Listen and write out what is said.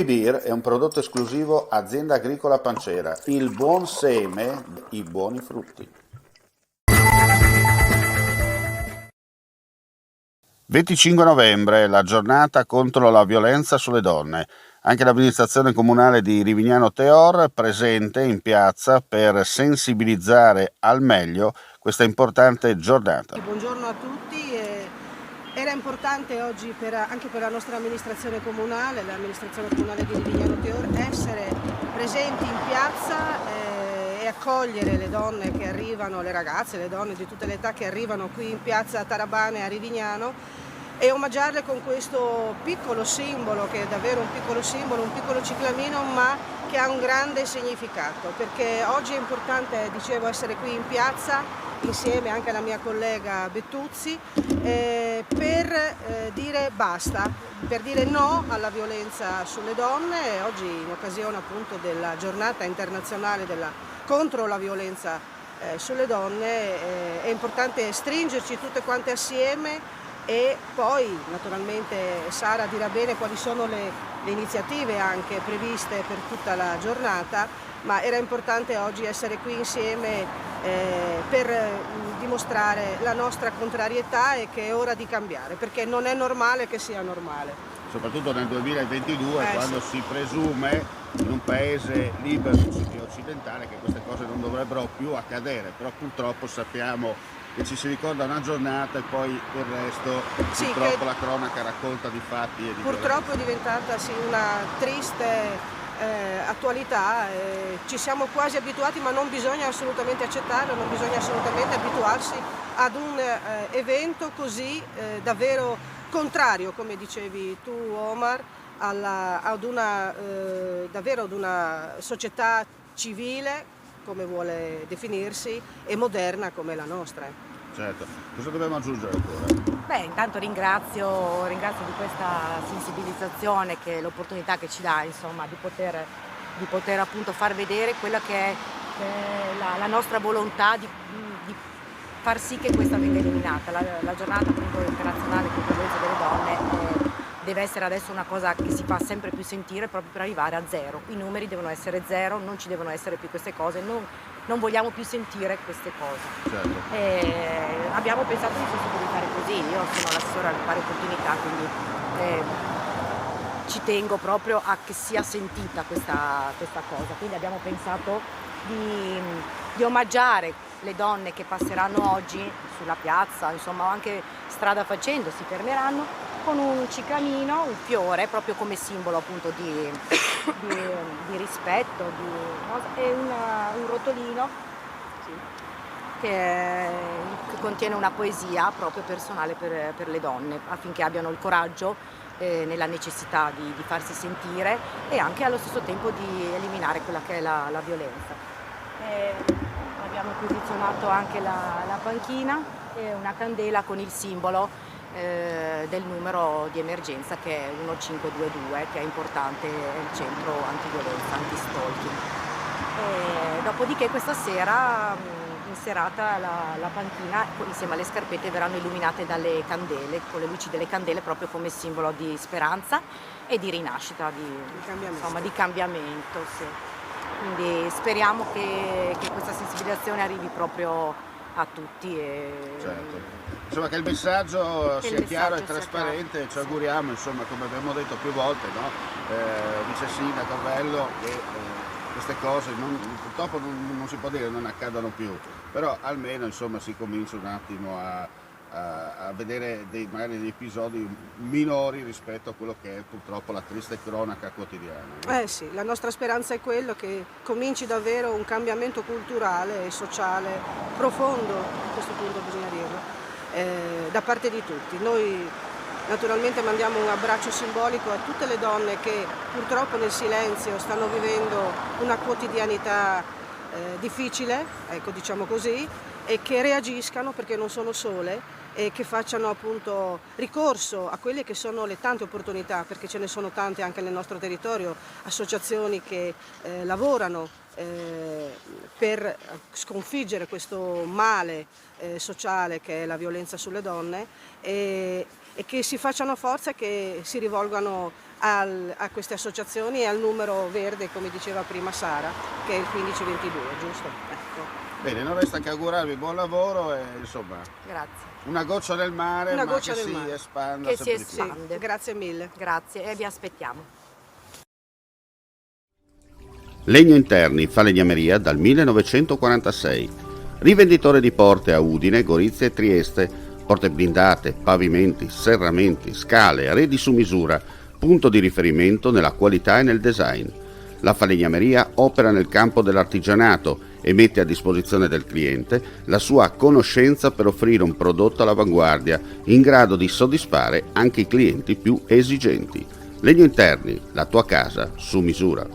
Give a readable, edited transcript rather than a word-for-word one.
Beer è un prodotto esclusivo Azienda Agricola Pancera, il buon seme, i buoni frutti. 25 novembre, la giornata contro la violenza sulle donne. Anche l'amministrazione comunale di Rivignano Teor presente in piazza per sensibilizzare al meglio questa importante giornata. Buongiorno a tutti. Era importante oggi anche per la nostra amministrazione comunale, l'amministrazione comunale di Rivignano Teor, essere presenti in piazza e accogliere le donne che arrivano, le ragazze, le donne di tutte le età che arrivano qui in piazza Tarabane a Rivignano e omaggiarle con questo piccolo simbolo, che è davvero un piccolo simbolo, un piccolo ciclamino, ma che ha un grande significato, perché oggi è importante, dicevo, essere qui in piazza insieme anche alla mia collega Bettuzzi per dire basta, per dire no alla violenza sulle donne. Oggi, in occasione appunto della giornata internazionale contro la violenza sulle donne, è importante stringerci tutte quante assieme. E poi naturalmente Sara dirà bene quali sono le iniziative anche previste per tutta la giornata, ma era importante oggi essere qui insieme per dimostrare la nostra contrarietà e che è ora di cambiare, perché non è normale che sia normale. Soprattutto nel 2022, quando sì. si presume in un paese libero e occidentale che queste cose non dovrebbero più accadere, però purtroppo sappiamo che ci si ricorda una giornata e poi il resto, sì, purtroppo la cronaca racconta di fatti e di purtroppo violenza. è diventata una triste attualità. Ci siamo quasi abituati, ma non bisogna assolutamente accettarlo, non bisogna assolutamente abituarsi ad un evento così davvero contrario, come dicevi tu Omar, davvero ad una società civile come vuole definirsi e moderna come la nostra. Certo, cosa dobbiamo aggiungere ancora? Beh, intanto ringrazio di questa sensibilizzazione, che è l'opportunità che ci dà, insomma, di poter appunto far vedere quella che è la nostra volontà di far sì che questa venga eliminata. La giornata appunto internazionale contro la violenza delle donne deve essere adesso una cosa che si fa sempre più sentire, proprio per arrivare a zero. I numeri devono essere zero, non ci devono essere più queste cose, non vogliamo più sentire queste cose. Certo. Abbiamo pensato di sensibilizzare così. Io sono l'assessora alle pari opportunità, quindi ci tengo proprio a che sia sentita questa cosa. Quindi abbiamo pensato di omaggiare le donne che passeranno oggi sulla piazza, insomma, o anche strada facendo, si fermeranno con un ciclamino, un fiore, proprio come simbolo appunto di rispetto, e un rotolino che contiene una poesia proprio personale per le donne, affinché abbiano il coraggio nella necessità di farsi sentire e anche allo stesso tempo di eliminare quella che è la violenza. Abbiamo posizionato anche la panchina e una candela con il simbolo del numero di emergenza, che è 1522, che è importante, è il centro antiviolenza, anti-stalking. Dopodiché questa sera, in serata, la panchina insieme alle scarpette verranno illuminate dalle candele, con le luci delle candele, proprio come simbolo di speranza e di rinascita, di cambiamento. Sì. Quindi speriamo che questa sensibilizzazione arrivi proprio a tutti. Certo. Insomma, che il messaggio sia chiaro e trasparente, ci auguriamo, insomma, come abbiamo detto più volte, no? Vice Sindaco Bello, che queste cose purtroppo non si può dire non accadano più, però almeno insomma si comincia un attimo a vedere magari degli episodi minori rispetto a quello che è purtroppo la triste cronaca quotidiana. Sì, la nostra speranza è quello che cominci davvero un cambiamento culturale e sociale profondo, a questo punto bisogna dirlo, da parte di tutti. Noi naturalmente mandiamo un abbraccio simbolico a tutte le donne che purtroppo nel silenzio stanno vivendo una quotidianità difficile, ecco, diciamo così, e che reagiscano, perché non sono sole, e che facciano appunto ricorso a quelle che sono le tante opportunità, perché ce ne sono tante anche nel nostro territorio, associazioni che lavorano per sconfiggere questo male sociale che è la violenza sulle donne, e che si facciano forza e che si rivolgano a queste associazioni e al numero verde, come diceva prima Sara, che è il 1522, giusto? Ecco. Bene, non resta che augurarvi buon lavoro e insomma Grazie. una goccia nel mare, Una ma goccia che nel si mare. espanda Che si sempre di più. espande. Grazie mille. Grazie e vi aspettiamo. Legno Interni, falegnameria dal 1946. Rivenditore di porte a Udine, Gorizia e Trieste. Porte blindate, pavimenti, serramenti, scale, arredi su misura. Punto di riferimento nella qualità e nel design. La falegnameria opera nel campo dell'artigianato e mette a disposizione del cliente la sua conoscenza per offrire un prodotto all'avanguardia in grado di soddisfare anche i clienti più esigenti. Legno Interni, la tua casa su misura.